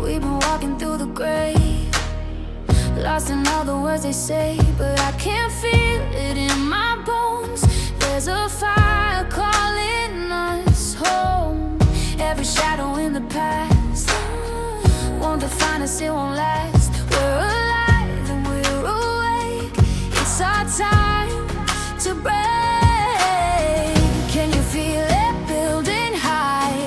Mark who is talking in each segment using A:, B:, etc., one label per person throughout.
A: We've been walking through the gray, lost in all the words they say, but I can't feel it in my bones. There's a fire calling us home. Every shadow in the past won't define us, it won't last. We're alive and we're awake. It's our time to break. Can you feel it building high,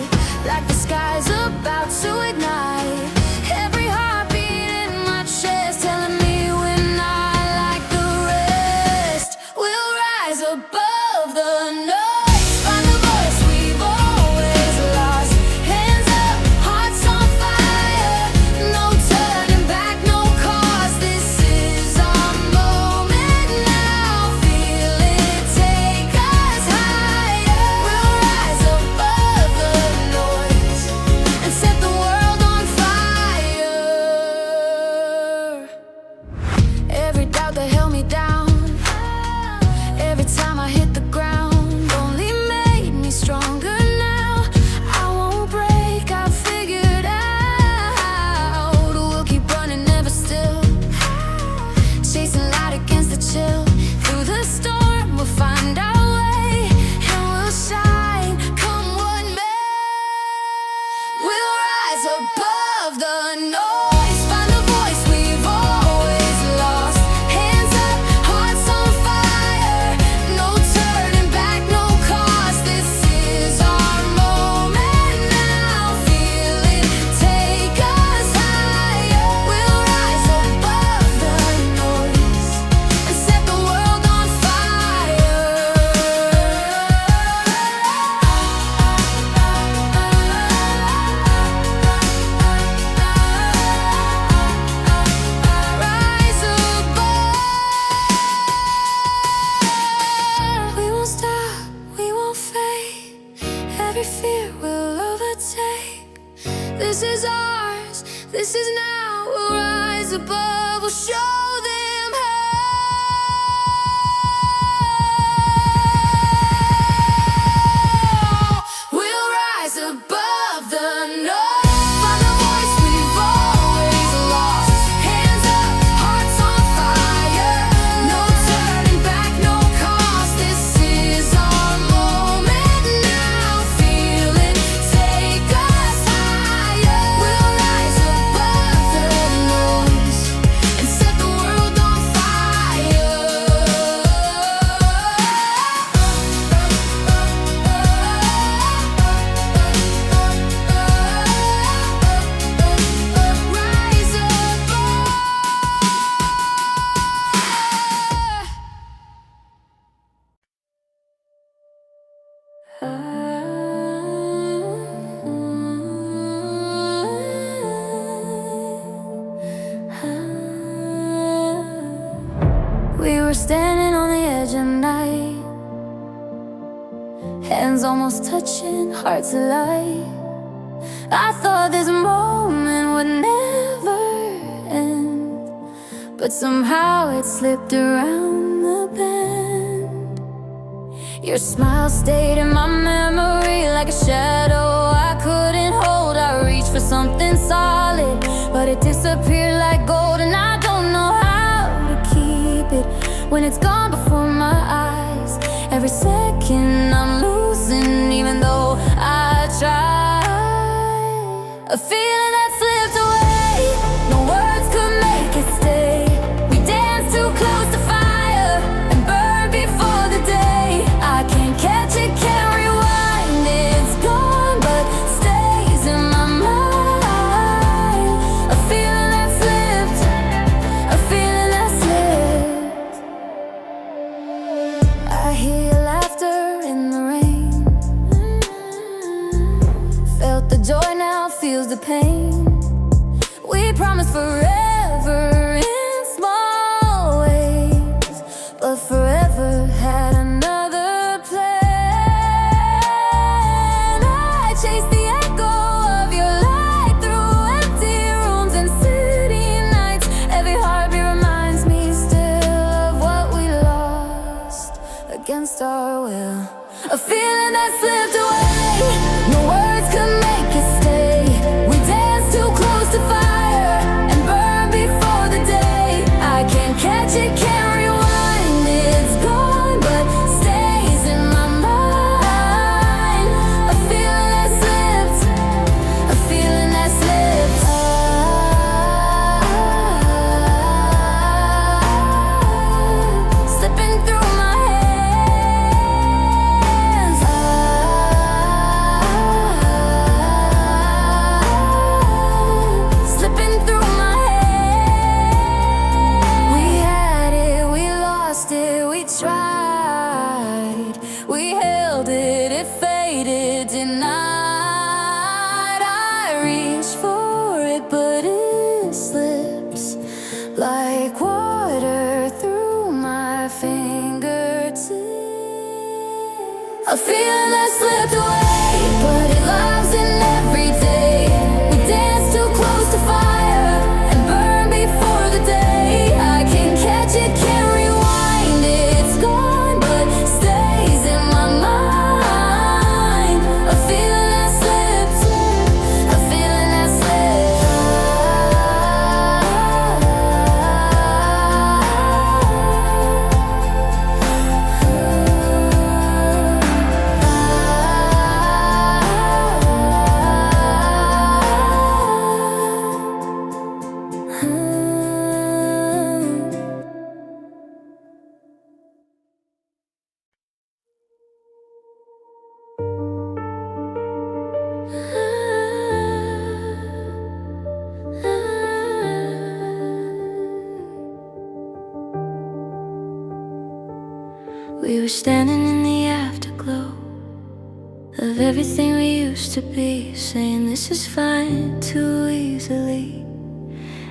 A: like the sky's about to ignite? Every heartbeat in my chest telling me we're not like the rest. We'll rise above the noise, find the voice we've always lost. Hands up, hearts on fire, no turning back, no cause. This is our moment now. Feel it take us higher. We'll rise above the noise and set the world on fire. Every doubt that held me down, every time I hit the ground, only made me stronger now. I won't break, I figured out. We'll keep running, never still, chasing light against the chill. Through the storm, we'll find our way, and we'll shine, come what may. We'll rise above the noise, find the voice we've always lost. Hands up, hearts on fire, no turning back, no cause. This is our moment now. Feel it take us higher. We'll rise above the noise and set the world on fire. Rise above. We won't stop, we won't fade. Every fear will overtake. This is ours, this is now. We'll rise above, we'll show them how. We'll rise above the noise, find the voice we've always lost. Hands up, hearts on fire, no turning back, no cause. This is our moment now. Feel it take us higher. We'll rise above the noise and set the world on fire. Rise above. We were standing on the edge of night, hands almost touching, hearts alight. I thought this moment would never end, but somehow it slipped around the bend. Your smile stayed in my memory like a shadow I couldn't hold. I reached for something solid, but it disappeared like gold. And I don't know how to keep it when it's gone before my eyes. Every second I'm losing, even though I try. A feeling that slipped away, no words could make it stay. We danced too close to fire and burned before the day. I can't catch it, can't rewind. It's gone, but stays in my mind. A feeling that slipped, a feeling that slipped. I hear your laughter in the rain, felt the joy, now feels the pain. that slipped away. No words could make it stay. We danced too close to fire and burned before the day. I can't catch it, can't rewind. It's gone, but stays in my mind. A feeling that slipped, a feeling that slipped. Slipping through my hands. Slipping through my hands. We had it, we lost it, we tried. We held it, it faded, denied. I reached for it, but it slips like water through my fingertips. A feeling that slipped away, but it lives in every day. We danced too close to fire and burned before the day. I can't catch it, can't rewind. It's gone, but stays in my mind. A feeling that slipped, a feeling that We were standing in the afterglow of everything we used to be, saying this is fine too easily,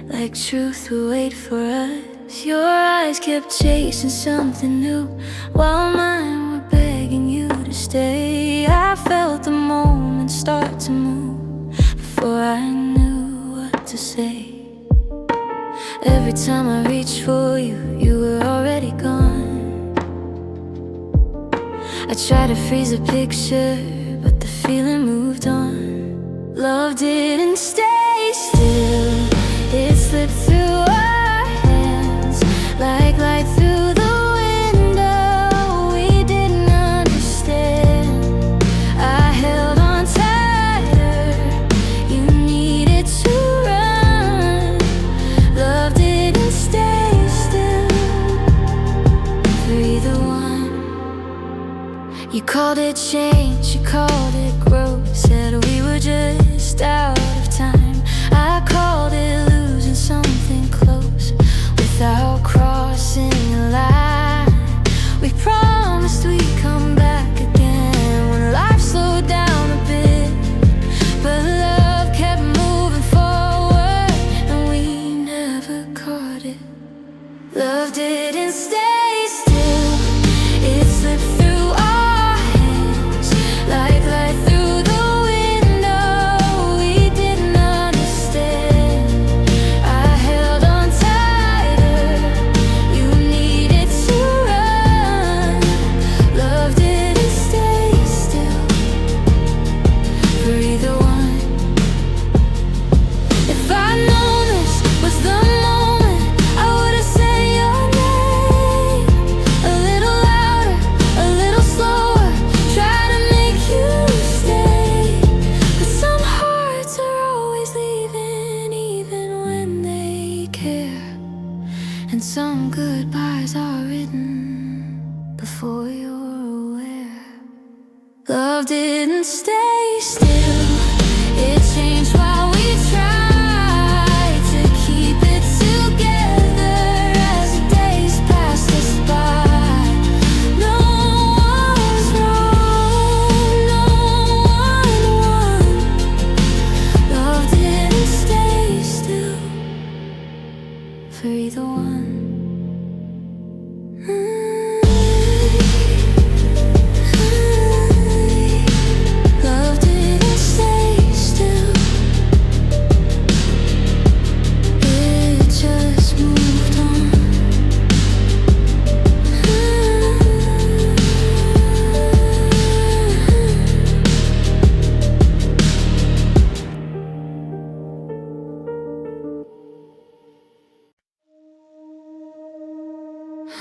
A: like truth would wait for us. Your eyes kept chasing something new, while mine were begging you to stay. I felt the moment start to move before I knew what to say. Every time I reached for you, you were already gone. I tried to freeze a picture, but the feeling moved on. Love didn't stay still, it slipped through our hands like light through the window. We didn't understand. I held on tighter, you needed to run. Love didn't stay still for either one. You called it change, you called it growth, said we were just out of time. I called it losing something close without crossing a line. We promised we'd come back again when life slowed down a bit, but love kept moving forward and we never caught it. Love didn't stay still, it slipped through our hands like light through the window. We didn't understand. I held on tighter, you needed to run. Love didn't stay still for either one. If I'd known this was the moment, I would have said your name a little louder, a little slower, try to make you stay. But some hearts are always leaving even when they care, and some goodbyes are written before you're aware. Love didn't stay still, it changed while we tried to keep it together as the days passed us by. No one was wrong, no one won. Love didn't stay still for either one. Love didn't stay still, it just moved on. We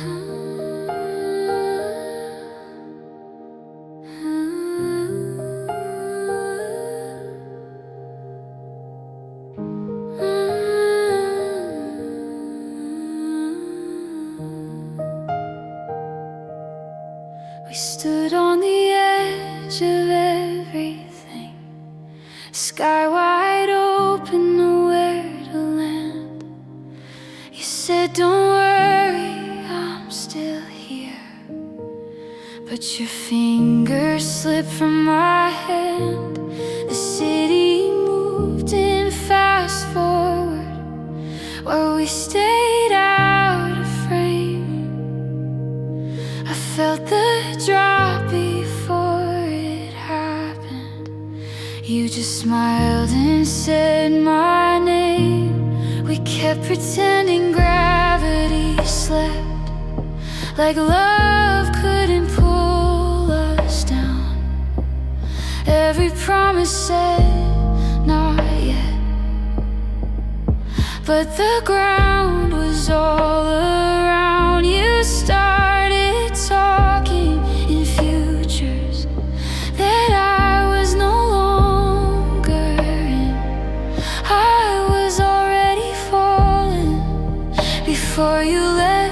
A: stood on the edge of everything, sky wide open, nowhere to land. You said, don't worry, I'm still here, but your fingers slipped from my hand. The city moved in fast forward while we stayed out of frame. I felt the drop before it happened. You just smiled and said my name. We kept pretending gravity slept, like love couldn't pull us down. Every promise said not yet, but the ground was all around. You started talking in futures that I was no longer in. I was already falling before you let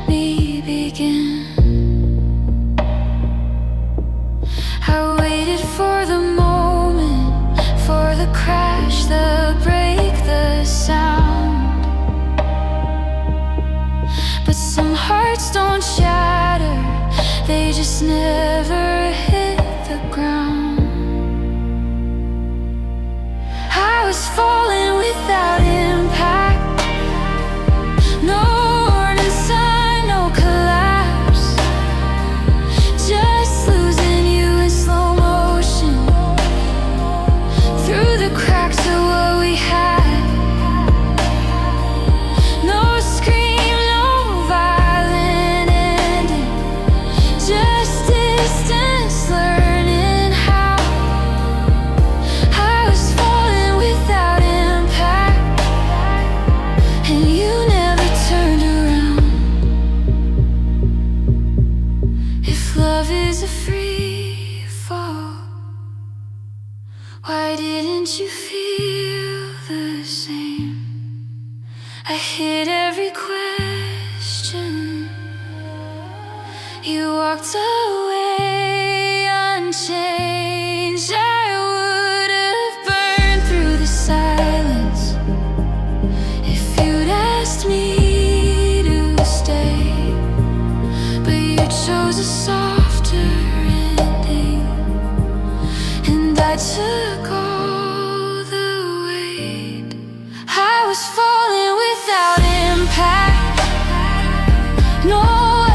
A: me begin. I waited for the moment, for the crash, the break, the sound. But some hearts don't shatter, they just never hit the ground. I was falling without impact, no warning sign, no collapse, just losing you in slow motion through the cracks of what we had. No scream, no violent ending, just distance, learning how. I was falling without impact, and you never turned around. If love is a free fall, why didn't you feel the same? I hid every question. You walked away unchanged. I would have burned through the silence if you'd asked me to stay, but you chose a softer ending, and I took all the weight. I was falling without impact, no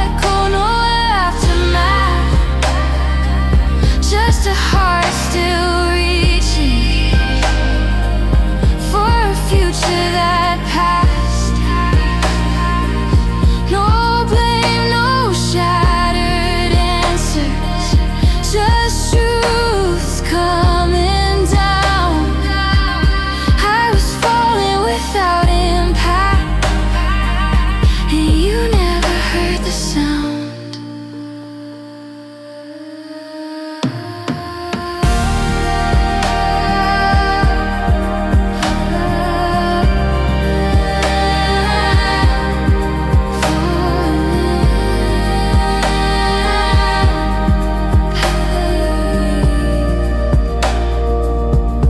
A: echo, no aftermath, just a heart still reaching for a future that passed. No blame, no shattered answers, just truths coming down. I was falling without impact, and you never heard the sound.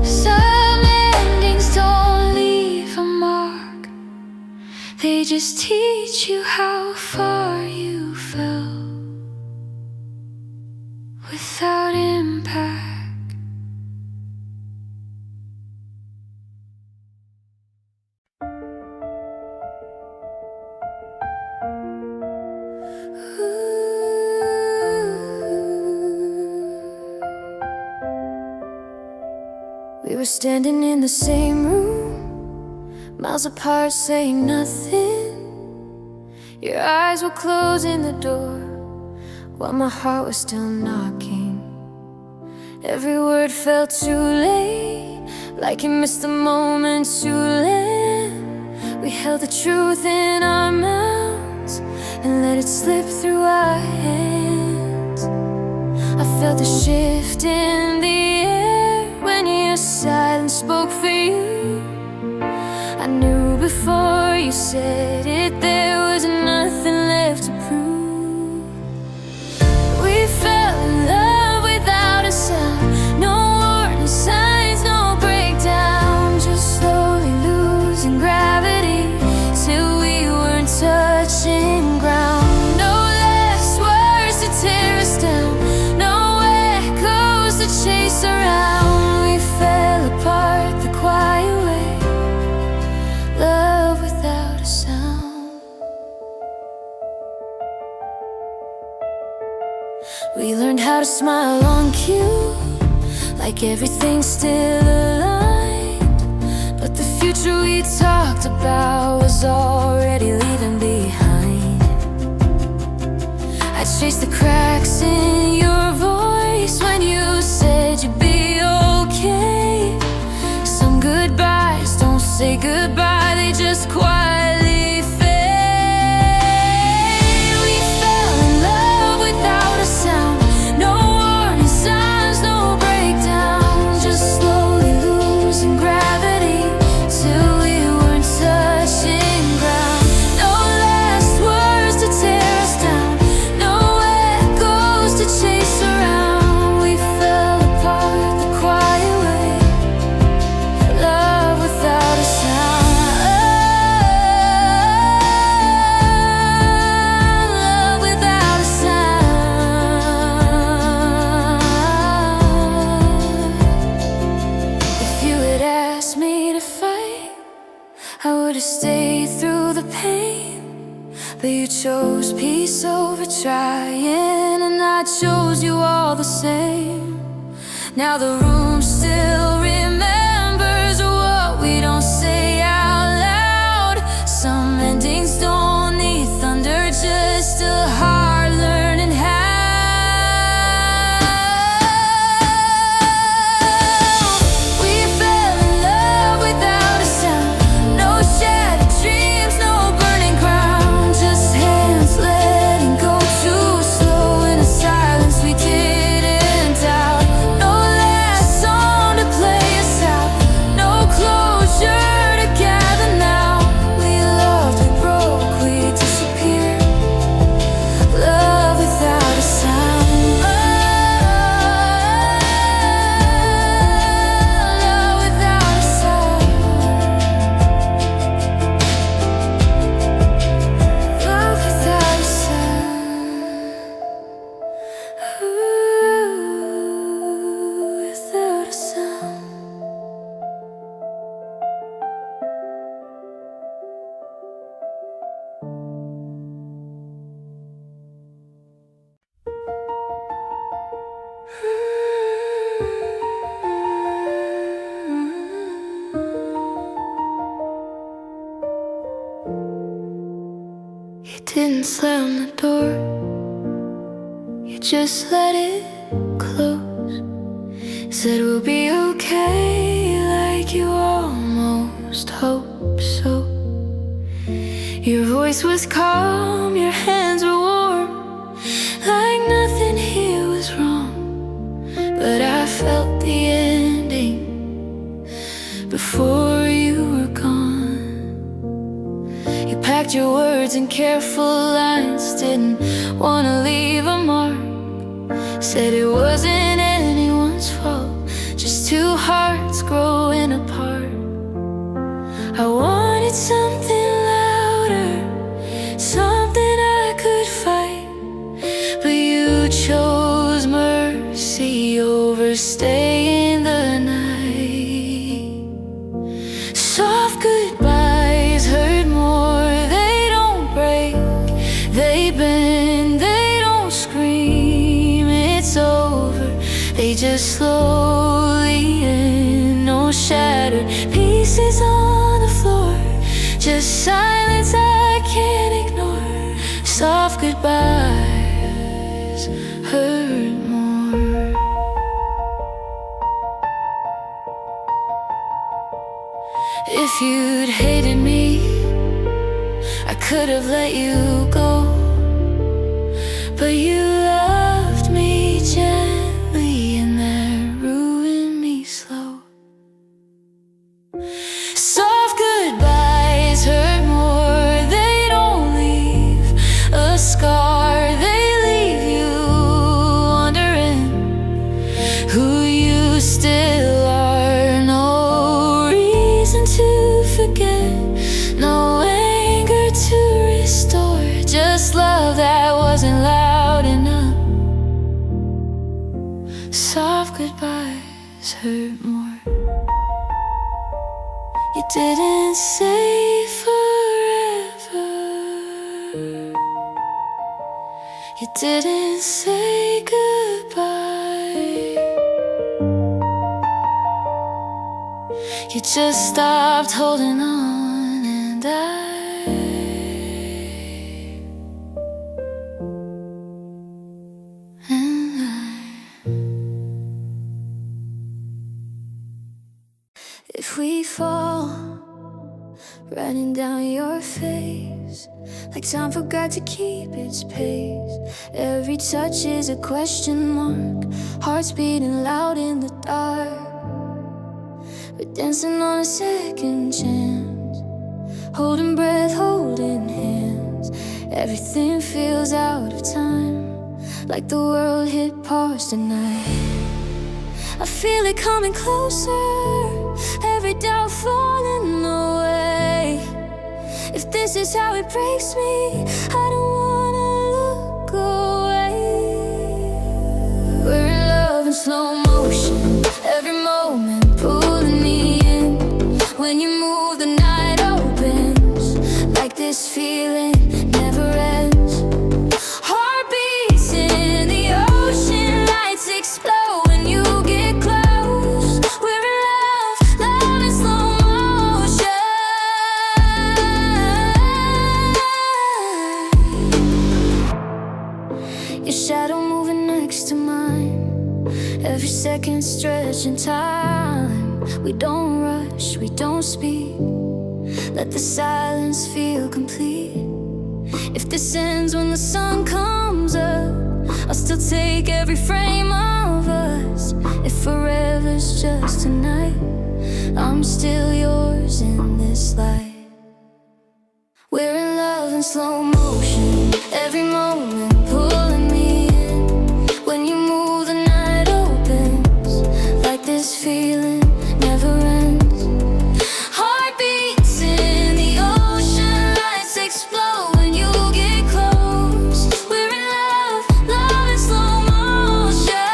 A: Some endings don't leave a mark, they just teach you how far you fell without impact. We were standing in the same room, miles apart, saying nothing. Your eyes were closing the door while my heart was still knocking. Every word felt too late, like you missed the moment too late. We held the truth in our mouths and let it slip through our hands. I felt a shift in the air when your silence spoke for you. I knew before you said it there was nothing left to prove. We fell in love without a sound, no warning signs, no breakdown, just slowly losing gravity till we weren't touching ground. No last words to tear us down, no echoes to chase around. We fell apart the quiet way, love without a sound. We learned how to smile on cue, like everything's still aligned. But the future we talked about was already leaving behind. I chased the cracks in your voice when you said you'd be okay. Some goodbyes don't say goodbye, they just quietly fade. We fell in love without a sound, no warning signs, no breakdown, just slowly losing gravity till we weren't touching ground. No last words to tear us down, no echoes to chase around. We fell apart the quiet way, love without a sound. Love without a sound. If you had asked me to fight, I would've stayed through the pain. But you chose peace over trying, and I chose you all the same. Now the room still remembers what we don't say out loud. Some endings don't need thunder, just a heart learning how. We fell in love without a sound, no shattered dreams, no burning ground, just hands letting go too slow in a silence we didn't doubt. No last song to play us out, no closure to gather now. We loved, we broke, we disappeared, love without a sound. Love without a sound. Love without a sound. Ooh, without a sound. You didn't slam the door, you just let it close. Said we'll be okay, like you almost hope so. Your voice was calm, your hands were warm, like nothing here was wrong. But I felt the ending before you were gone. You packed your words in careful lines, didn't wanna leave a mark. Said it wasn't anyone's fault, just two hearts growing apart. I wanted something louder, something I could fight, but you chose mercy over staying the night. Soft goodbyes hurt more, they don't break, they bend, they don't scream it's over, they just slowly end. No shattered pieces on the floor, just silence I can't ignore. Soft goodbyes hurt more. If you'd hated me, I could have let you go. but you loved me gently, and that ruined me slow. Soft goodbyes hurt more, they don't leave a scar, they leave you wondering who you still are. No reason to forget, no anger to restore, just love that wasn't loud enough. Soft goodbyes hurt more. You didn't say forever, you didn't say goodbye, you just stopped holding on, and if we fall, running down your face, like time forgot to keep its pace. Every touch is a question mark, hearts beating loud in the dark. We're dancing on a second chance, holding breath, holding hands. Everything feels out of time, like the world hit pause tonight. I feel it coming closer, every doubt falling away. If this is how it breaks me, I don't wanna look away. We're in love in slow motion, every moment pulling me in. When you move, the night opens, like this feeling never ends. Heartbeats in the ocean, lights explode when you get close. We're in love, love in slow motion. Your shadow moving next to mine, every second stretching time. We don't rush, we don't speak, let the silence feel complete. If this ends when the sun comes up, I'll still take every frame of us. If forever's just tonight, I'm still yours in this light. We're in love in slow motion, every moment pulling me in. When you move, the night opens, like this feeling never ends. Heartbeats in the ocean, lights explode when you get close. We're in love, love in slow motion.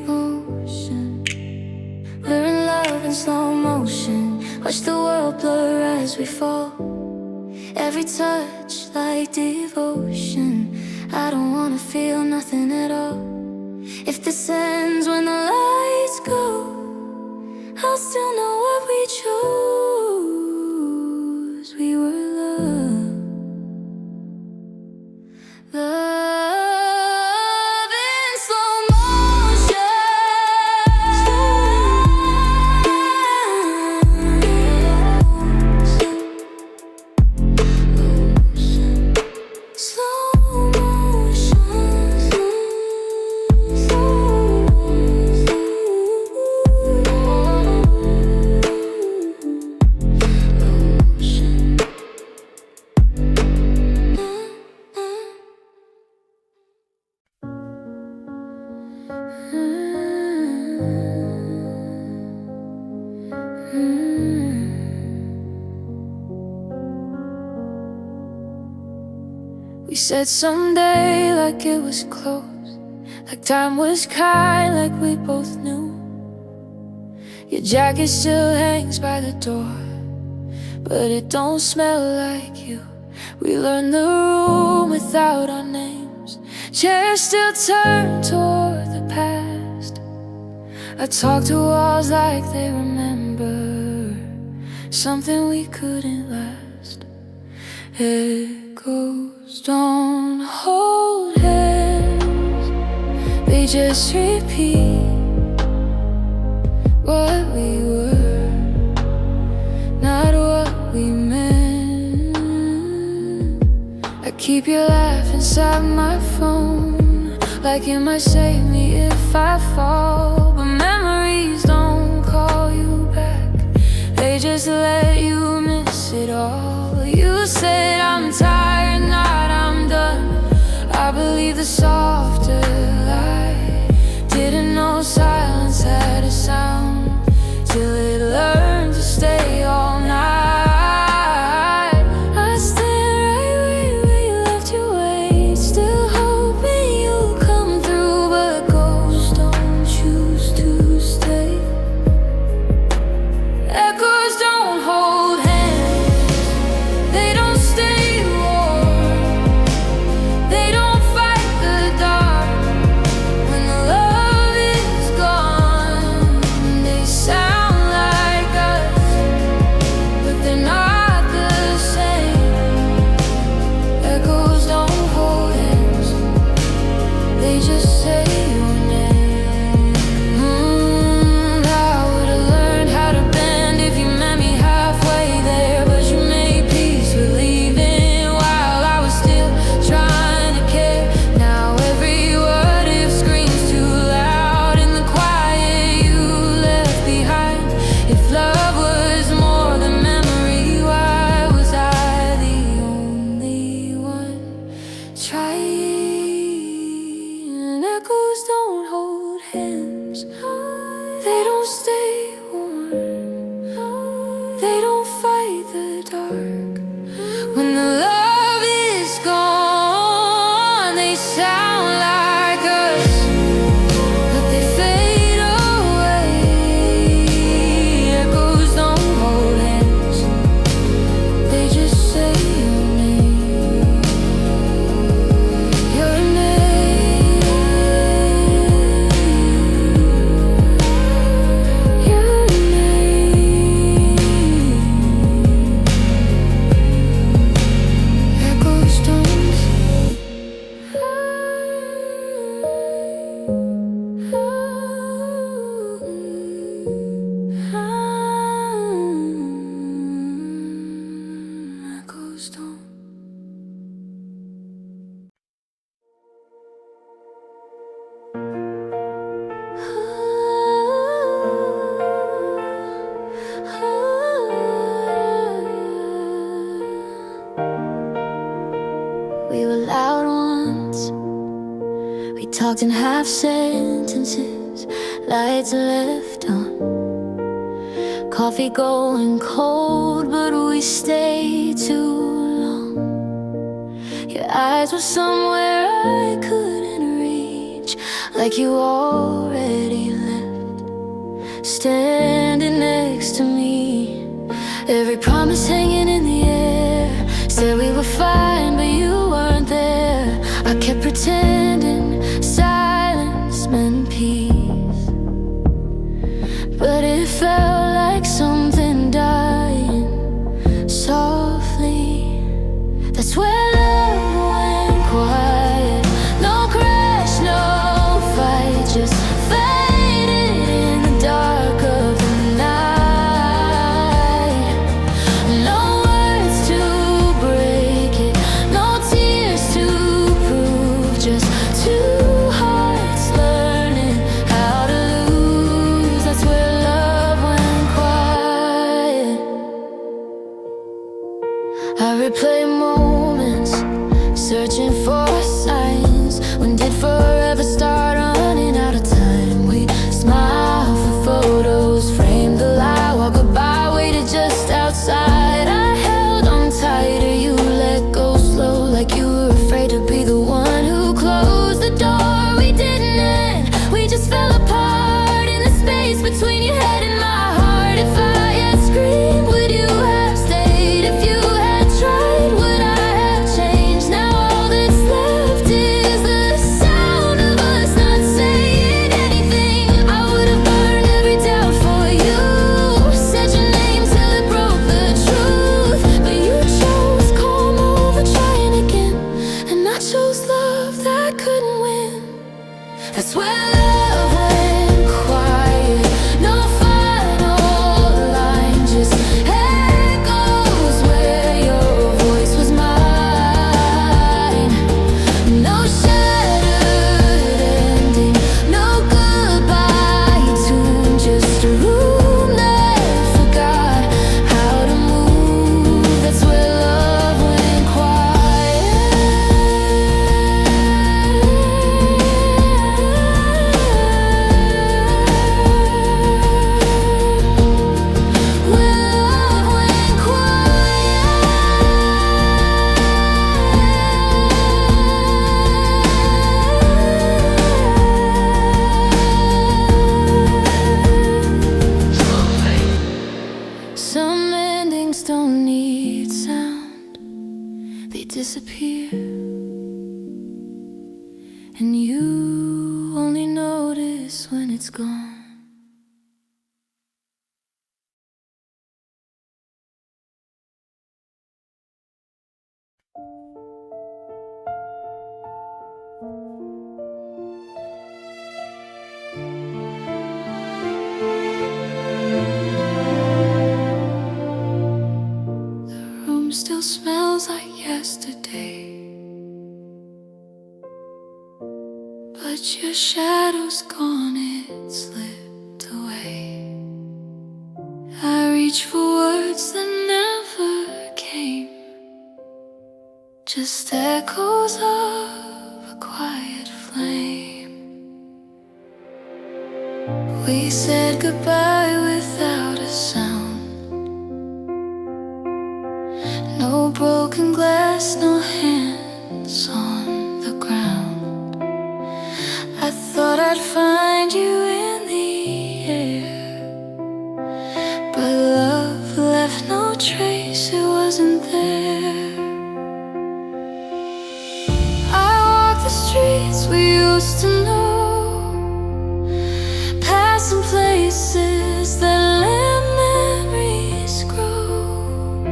A: Ocean. We're in love in slow motion, watch the world blur as we fall. Every touch like devotion, I don't wanna feel nothing at all. If this ends when the lights go, I'll still know what we chose. We were love, love in slow motion. Slow motion. We said someday like it was close, like time was kind, like we both knew. Your jacket still hangs by the door, but it don't smell like you. We learned the room without our names, chairs still turned toward the past. I talk to walls like they remember something we couldn't last. Echoes don't hold hands, they just repeat what we were, not what we meant. I keep your laugh inside my phone, like it might save me if I fall. But memories don't call you back, they just let you miss it all. You said I'm tired, not I'm done. I believe the softer lie. Didn't know silence had a sound till it learned to stay all night. I stand right where you left your weight, still hoping you'll come through, but ghosts don't choose to stay. Echoes don't hold hands, they don't stay warm, they don't fight the dark. When the love is gone, they sound like us, but they're not the same. Echoes don't hold hands, they just say your name. I would've learned how to bend if you met me halfway there, but you made peace with leaving while I was still trying to care. Now every what if screams too loud in the quiet you left behind. If love was more than memory, why was I the only one trying? Echoes don't hold hands, they don't stay warm, they don't fight the dark. When the love is gone, they sound like us, but they fade away. Echoes don't hold hands, they just say your name. Your name, your name. Echoes don't. Echoes don't. We were loud once, we talked in half sentences, lights left on, coffee going cold, but we stayed too long. Your eyes were somewhere I couldn't reach, like you already left, standing next to me. Every promise hanging in the air, said we were fine, but you weren't there. I kept pretending silence meant peace, but it felt like something dying softly. That's where love went quiet. No crash, no fight, just faded in the dark of the night. No words to break it, no tears to prove, just two hearts learning how to lose. That's where love went quiet. I replay moments, searching for signs. When did forever start running out of time? We smile for photos, framed the lie, walk goodbye, waited just outside. I held on tighter, you let go slow, like you were afraid to be the one who closed the door. We didn't end, we just fell apart in the space between your head and my heart. If I had screamed, would you have stayed? If you had tried, would I have changed? Now all that's left is the sound of us not That's where love went quiet. No final line, just echoes where your voice was mine. No shattered ending, no goodbye tune, just a room that forgot how to move. That's where love went quiet. Where love went quiet. Some endings don't need sound, they disappear, and you only notice when it's gone. The room still smells like yesterday, but your shadow's gone, it slipped away. I reach for words that never came, just echoes of a quiet flame. We said goodbye without a sound. No broken glass, no hands on the ground. I thought I'd find you in the air, but love left no trace, it wasn't there. I walk the streets we used to know, passing places that let memories grow.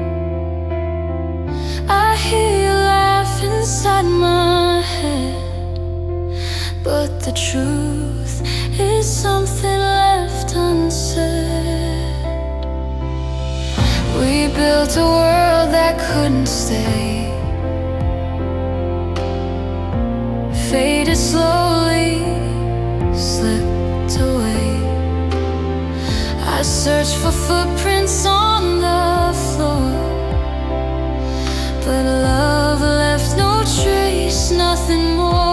A: I hear you laugh inside my head, but the truth is something left unsaid. We built a world that couldn't stay, faded slowly, slipped away. I searched for footprints on the floor, but love left no trace, nothing more.